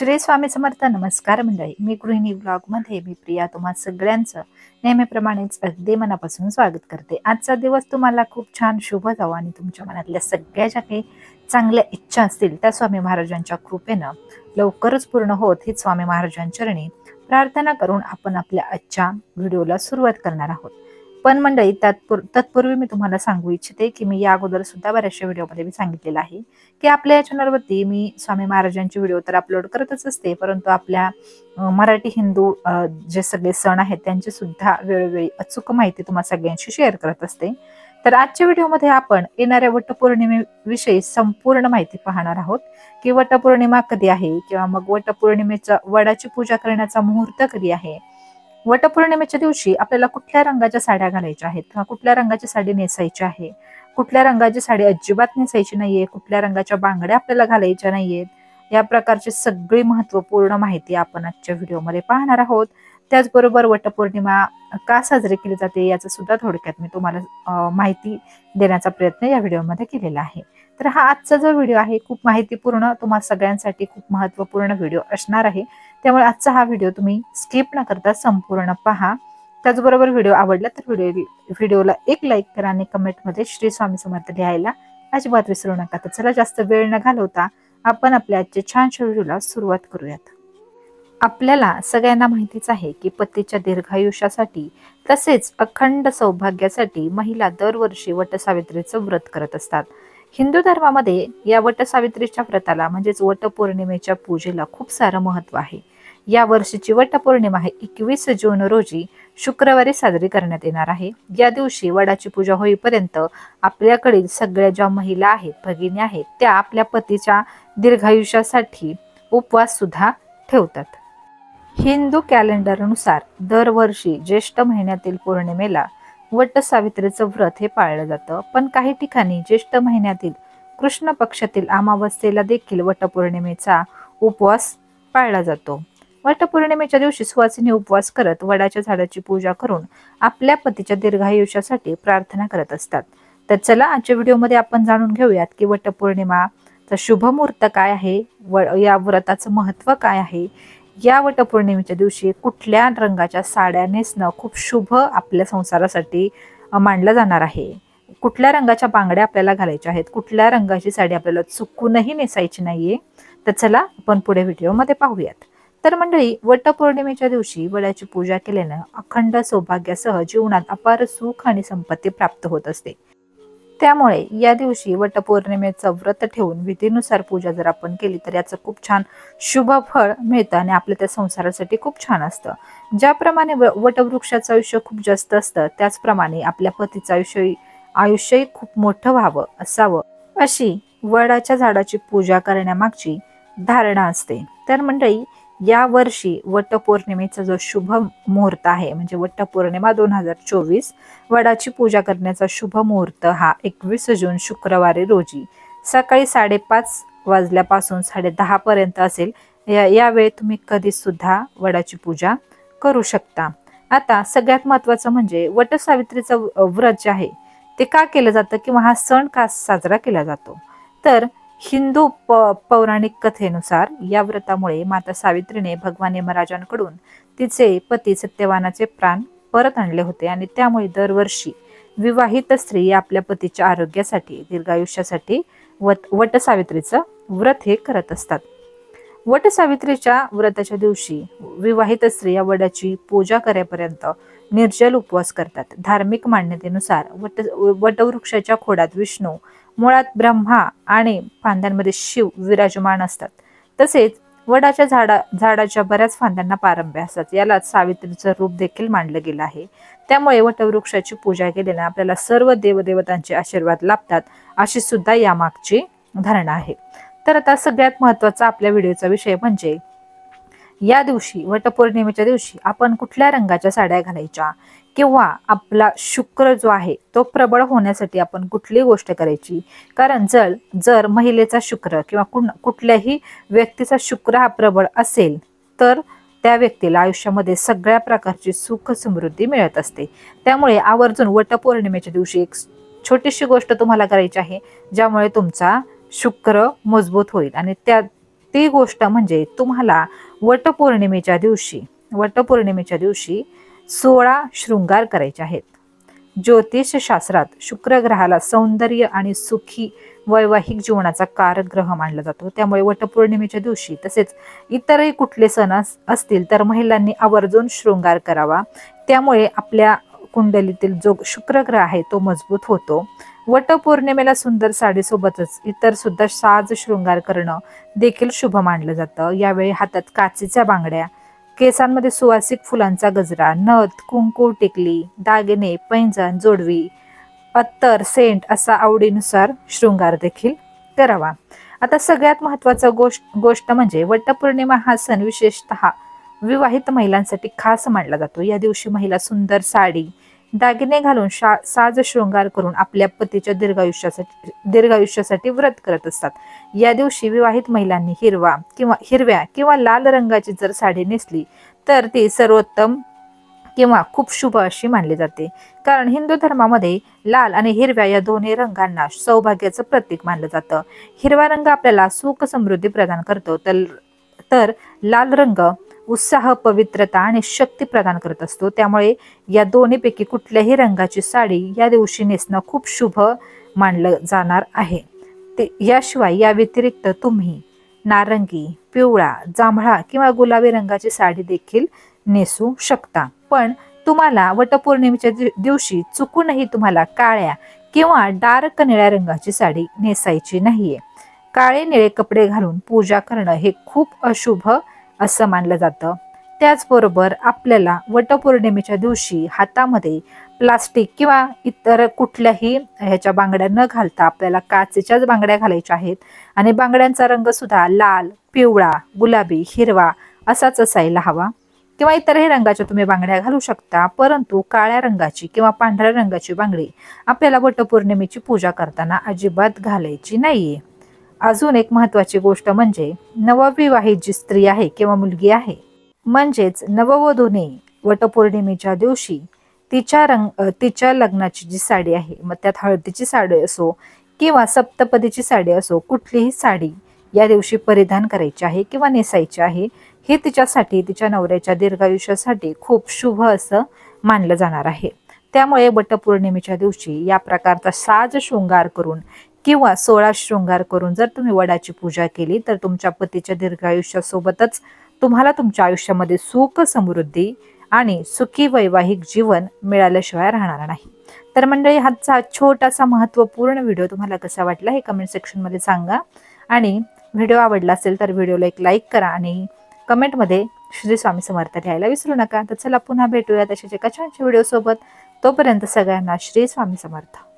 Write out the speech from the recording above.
श्री स्वामी समर्थ. नमस्कार मंडळी, मी गृहिणी ब्लॉग मध्ये मी प्रिया तुम्हा सगळ्यांचं नेहमीप्रमाणेच अगदी मनापासून स्वागत करते. आजचा दिवस तुम्हाला खूप छान शुभ जावो आणि तुमच्या मनातल्या सगळ्या ज्या काही चांगल्या इच्छा असतील त्या स्वामी महाराजांच्या कृपेनं लवकरच पूर्ण होत हीच स्वामी महाराजांचरणी प्रार्थना करून आपण आपल्या आजच्या व्हिडिओला सुरुवात करणार आहोत. पण मंडळी तत्पूर्वी मी तुम्हाला सांगू इच्छिते की मी या अगोदर सुद्धा बऱ्याचशा व्हिडिओमध्ये मी सांगितलेलं आहे की आपल्या या चॅनलवरती मी स्वामी महाराजांचे व्हिडिओ तर अपलोड करतच असते, परंतु आपल्या मराठी हिंदू जे सगळे सण आहेत त्यांची सुद्धा वेळोवेळी अचूक माहिती तुम्हाला सगळ्यांशी शेअर करत असते. तर आजच्या व्हिडिओमध्ये आपण येणाऱ्या वटपौर्णिमेविषयी संपूर्ण माहिती पाहणार आहोत की वटपौर्णिमा कधी आहे किंवा मग वटपौर्णिमेचा वडाची पूजा करण्याचा मुहूर्त कधी आहे, वटपौर्णिमेच्या दिवशी आपल्याला कुठल्या रंगाच्या साड्या घालायच्या आहेत किंवा कुठल्या रंगाची साडी नेसायची आहे, कुठल्या रंगाची साडी अजिबात नेसायची नाहीये, कुठल्या रंगाच्या बांगड्या आपल्याला घालायच्या नाहीयेत, या प्रकारची सगळी महत्वपूर्ण माहिती आपण आजच्या व्हिडिओमध्ये पाहणार आहोत. त्याचबरोबर वटपौर्णिमा का साजरी केली जाते याचा सुद्धा थोडक्यात मी तुम्हाला माहिती देण्याचा प्रयत्न या व्हिडिओमध्ये केलेला आहे. तर हा आजचा जो व्हिडिओ आहे खूप माहितीपूर्ण, तुम्हाला सगळ्यांसाठी खूप महत्वपूर्ण व्हिडिओ असणार आहे. त्यामुळे आजचा हा व्हिडिओ तुम्ही स्किप न करता संपूर्ण पहा. त्याचबरोबर व्हिडिओ आवडला तर व्हिडिओला एक लाईक करा आणि कमेंटमध्ये श्री स्वामी समर्थ लिहायला अजिबात विसरू नका. तर चला जास्त वेळ न घालवता आपण आपल्या आजच्या छानशा व्हिडिओला सुरुवात करूयात. आपल्याला सगळ्यांना माहितीच आहे की पतीच्या दीर्घायुष्यासाठी तसेच अखंड सौभाग्यासाठी महिला दरवर्षी वटसावित्रीचं व्रत करत असतात. हिंदू धर्मामध्ये या वटसावित्रीच्या व्रताला म्हणजेच वटपौर्णिमेच्या पूजेला खूप सारं महत्व आहे. या वर्षीची वटपौर्णिमा आहे 21 जून रोजी शुक्रवारी साजरी करण्यात येणार आहे. या दिवशी वडाची पूजा होईपर्यंत आपल्याकडील सगळ्या ज्या महिला आहेत, भगिनी आहेत, त्या आपल्या पतीच्या दीर्घायुष्यासाठी उपवास सुद्धा ठेवतात. हिंदू कॅलेंडरनुसार दरवर्षी ज्येष्ठ महिन्यातील पौर्णिमेला वटसावित्रीचं व्रत हे पाळलं जातं. पण काही ठिकाणी ज्येष्ठ महिन्यातील कृष्ण पक्षातील अमावस्येला देखील वटपौर्णिमेचा उपवास पाळला जातो. वटपौर्णिमेच्या दिवशी सुवासिनी उपवास करत वडाच्या झाडाची पूजा करून आपल्या पतीच्या दीर्घायुष्यासाठी प्रार्थना करत असतात. तर चला आजच्या व्हिडिओमध्ये आपण जाणून घेऊयात की वटपौर्णिमाचा शुभ मुहूर्त काय आहे, या व्रताचं महत्व काय आहे, या वटपौर्णिमेच्या दिवशी कुठल्या रंगाच्या साड्या नेसणं खूप शुभ आपल्या संसारासाठी मानलं जाणार आहे, कुठल्या रंगाच्या बांगड्या आपल्याला घालायच्या आहेत, कुठल्या रंगाची साडी आपल्याला चुकूनही नेसायची नाहीये. तर चला आपण पुढे व्हिडिओमध्ये पाहूयात. तर मंडळी, वटपौर्णिमेच्या दिवशी वडाची पूजा केल्यानं अखंड सौभाग्यासह जीवनात अपार सुख आणि संपत्ती प्राप्त होत असते. त्यामुळे या दिवशी वटपौर्णिमेचं व्रत ठेवून विधीनुसार पूजा जर आपण केली तर याचं खूप छान शुभ फळ मिळतं आणि आपल्या त्या संसारासाठी खूप छान असतं. ज्याप्रमाणे वटवृक्षाचं आयुष्य खूप जास्त असतं त्याचप्रमाणे आपल्या पतीचं आयुष्यही खूप मोठं व्हावं असावं अशी वडाच्या झाडाची पूजा करण्यामागची धारणा असते. तर मंडळी, या वर्षी वटपौर्णिमेचा जो शुभ मुहूर्त आहे म्हणजे वटपौर्णिमा 2024, वडाची पूजा करण्याचा शुभ मुहूर्त हा 21 जून शुक्रवारी रोजी सकाळी 5:30 वाजल्यापासून 10:30 पर्यंत असेल. यावेळी तुम्ही कधी सुद्धा वडाची पूजा करू शकता. आता सगळ्यात महत्वाचं म्हणजे वटसावित्रीचं व्रत जे आहे ते का केलं जातं किंवा हा सण का साजरा केला जातो. तर हिंदू पौराणिक कथेनुसार या व्रतामुळे माता सावित्रीने भगवान यमराजांकडून तिचे पती सत्यवानाचे प्राण परत आणले होते आणि त्यामुळे दरवर्षी विवाहित स्त्री आपल्या पतीच्या आरोग्यासाठी, दीर्घायुष्यासाठी वटसावित्रीचं व्रत हे करत असतात. वटसावित्रीच्या व्रताच्या दिवशी विवाहित स्त्रिया वडाची पूजा करेपर्यंत निर्जल उपवास करतात. धार्मिक मान्यतेनुसार वटवृक्षाच्या खोडात विष्णू, मुळात ब्रह्मा आणि फांद्यांमध्ये शिव विराजमान असतात. तसेच वडाच्या झाडाच्या बऱ्याच फांद्यांना पारंब्या असतात. याला सावित्रीचं रूप देखील मानलं गेलं आहे. त्यामुळे वटवृक्षाची पूजा केल्याने आपल्याला सर्व देवदेवतांचे आशीर्वाद लाभतात अशी सुद्धा यामागची धारणा आहे. तर आता सगळ्यात महत्वाचा आपल्या व्हिडिओचा विषय म्हणजे या दिवशी वटपौर्णिमेच्या दिवशी आपण कुठल्या रंगाच्या साड्या घालायच्या किंवा आपला शुक्र जो आहे तो प्रबळ होण्यासाठी आपण कुठली गोष्ट करायची. कारण जर महिलेचा शुक्र किंवा कुठल्याही व्यक्तीचा शुक्र हा प्रबळ असेल तर त्या व्यक्तीला आयुष्यामध्ये सगळ्या प्रकारची सुख समृद्धी मिळत असते. त्यामुळे आवर्जून वटपौर्णिमेच्या दिवशी एक छोटीशी गोष्ट तुम्हाला करायची आहे ज्यामुळे तुमचा शुक्र मजबूत होईल आणि ती गोष्ट म्हणजे तुम्हाला वटपौर्णिमेच्या दिवशी 16 शृंगार करायचे आहेत. ज्योतिष शास्त्रात शुक्र ग्रहाला सौंदर्य आणि सुखी वैवाहिक जीवनाचा कारक ग्रह मानला जातो. त्यामुळे वटपौर्णिमेच्या दिवशी तसेच इतरही कुठले सण असतील तर महिलांनी आवर्जून शृंगार करावा. त्यामुळे आपल्या कुंडलीतील जो शुक्र ग्रह आहे तो मजबूत होतो. वटपौर्णिमेला सुंदर साडीसोबतच इतर सुद्धा साज शृंगार करणं देखील शुभ मानलं जातं. यावेळी हातात काचेच्या बांगड्या, केसांमध्ये सुवासिक फुलांचा गजरा, नथ, कुंकू, टिकली, दागिने, पैंजण, जोडवी, अत्तर, सेंट असा आवडीनुसार शृंगार देखील करावा. आता सगळ्यात महत्त्वाचा गोष्ट म्हणजे वटपौर्णिमा हा सण विशेषतः विवाहित महिलांसाठी खास मानला जातो. या दिवशी महिला सुंदर साडी, दागिने घालून साज शृंगार करून आपल्या पतीच्या दीर्घायुष्यासाठी व्रत करत असतात. या दिवशी विवाहित महिलांनी हिरव्या किंवा लाल रंगाची जर साडी नेसली तर ती सर्वोत्तम किंवा खूप शुभ अशी मानली जाते. कारण हिंदू धर्मामध्ये लाल आणि हिरव्या या दोन्ही रंगांना सौभाग्याचं प्रतीक मानलं जातं. हिरवा रंग आपल्याला सुख समृद्धी प्रदान करतो, तर लाल रंग उत्साह, पवित्रता आणि शक्ती प्रदान करत असतो. त्यामुळे या दोन्हीपैकी कुठल्याही रंगाची साडी या दिवशी नेसणं खूप शुभ मानलं जाणार आहे. याशिवाय या व्यतिरिक्त तुम्ही नारंगी, पिवळा, जांभळा किंवा गुलाबी रंगाची साडी देखील नेसू शकता. पण तुम्हाला वटपौर्णिमेच्या दिवशी चुकूनही तुम्हाला काळ्या किंवा डार्क निळ्या रंगाची साडी नेसायची नाहीये. काळे निळे कपडे घालून पूजा करणं हे खूप अशुभ असं मानलं जातं. त्याचबरोबर आपल्याला वटपौर्णिमेच्या दिवशी हातामध्ये प्लास्टिक किंवा इतर कुठल्याही ह्याच्या बांगड्या न घालता आपल्याला काचेच्याच बांगड्या घालायच्या आहेत. आणि बांगड्यांचा रंग सुद्धा लाल, पिवळा, गुलाबी, हिरवा असाच असायला हवा. किंवा इतरही रंगाच्या तुम्ही बांगड्या घालू शकता, परंतु काळ्या रंगाची किंवा पांढऱ्या रंगाची बांगडी आपल्याला वटपौर्णिमेची पूजा करताना अजिबात घालायची नाहीये. अजून एक महत्त्वाची गोष्ट म्हणजे नवविवाहित जी स्त्री आहे किंवा मुलगी आहे, म्हणजेच नववधूने वटपौर्णिमेच्या दिवशी तिच्या लग्नाची जी साडी आहे, मग त्यात हळदीची साडी असो किंवा सप्तपदीची साडी असो, कुठलीही साडी या दिवशी परिधान करायची आहे किंवा नेसायची आहे. हे तिच्यासाठी, तिच्या नवऱ्याच्या दीर्घायुष्यासाठी खूप शुभ असं मानलं जाणार आहे. त्यामुळे वटपौर्णिमेच्या दिवशी या प्रकारचा साज शृंगार करून किंवा 16 शृंगार करून जर तुम्ही वडाची पूजा केली तर तुमच्या पतीच्या दीर्घायुष्यासोबतच तुम्हाला तुमच्या आयुष्यामध्ये सुख, समृद्धी आणि सुखी वैवाहिक जीवन मिळाल्याशिवाय राहणार नाही. तर मंडळी, हाचा छोटासा महत्त्वपूर्ण व्हिडिओ तुम्हाला कसा वाटला हे कमेंट सेक्शनमध्ये सांगा. आणि व्हिडिओ आवडला असेल तर व्हिडिओला एक लाईक करा आणि कमेंटमध्ये श्री स्वामी समर्थ लिहायला विसरू नका. तर चला पुन्हा भेटूया तशाच एका छानशा व्हिडिओ सोबत. तोपर्यंत सगळ्यांना श्री स्वामी समर्थ.